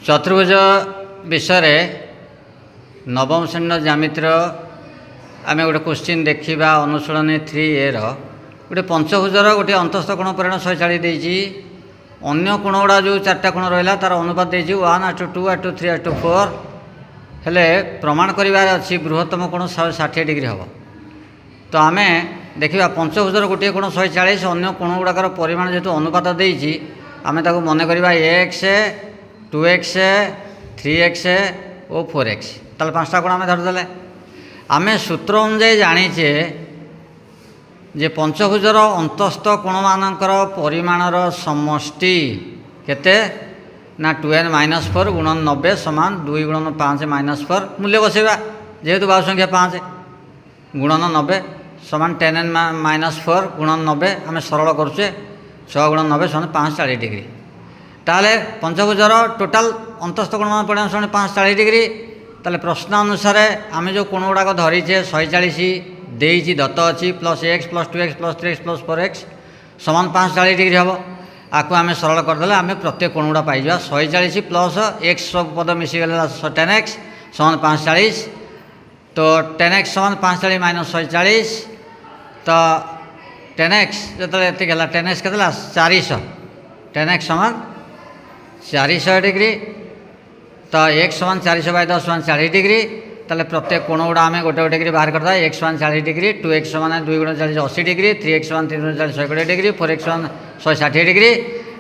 चतुर्भुज विषय नवम श्रेणी ज्यामितिर आम गोटे क्वेश्चन देखा अनुशीलनी 3A गोटे पंचभुजर गोटे अंतस्थ कोण परिमाण 140 देती अन्य कोण गुड़ा जो चार्टा कोण रहा तार अनुपात देती 1:2 1:3 1:4 हेले प्रमाण करार अच्छी बृहत्तम कोण 160 डिग्री हम तो आम देखा पंचभुजर गोटे कोण 140 अन्य कोण गुड़ाकर परिमाण जेहेतु अनुपात देती आम मन करवा x 2x 3x और 4x ताल 5टा कोण आम धरदे आम सूत्र अनुजाई जाचे जे पंचभुजर अंतस्थ कोण मानकर परिमाणर समष्टि केते ना 2n - 4 गुणन 90 समान 2 गुणन 5 - 4 मूल्य बसैबा जेहेतु बाहु संख्या 5 गुणन 90 समान 10n - 4 गुणन 90 आम सरल करुचे 6 गुणन 90 समान 540 डिग्री ताले पंचभुजर टोटाल अंतस्थ कोण परिमाण समान 540 डिग्री ताले प्रश्न अनुसार आम जो कोण गुड़ाक धरीचे 140 देती दत्त अच्छी plus x plus 2x plus 3x plus 4x समान 540 डिग्री हम आपको आम सरल करदे आम प्रत्येक कोण गुड़ा पाई 140 प्लस x सब पद मिसीगले 10x समान 540 तो 10x समान 540 माइनस 140 तो 10x जो 10x के 400 10x समान 400 डिग्री तो x समान 400/10 समान 40 डिग्री ताले प्रत्येक कोण गुड़ा आम गोटे गोटे डिग्री बाहर करदा x समान 40 डिग्री 2x समान 2 × 40 80 डिग्री 3x समान 3 × 40 120 डिग्री 4x समान 160 डिग्री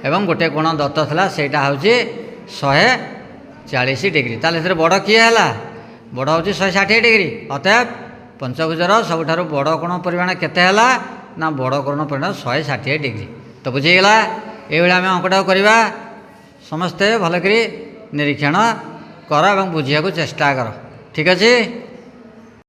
एवं गोटे कोण दत्त था सेटा हूँ 140 डिग्री ताले बड़ किए है बड़ हूँ 160 डिग्री अतएव पंचभुजर सबुठारु बड़ कोण परिमाण केते है ना बड़ कोण परिमाण 160 डिग्री तो बुझीगला ये आम अंकटा करवा समस्ते भलकरी निरीक्षण कर बुझिया को चेष्टा कर ठीक अच्छे।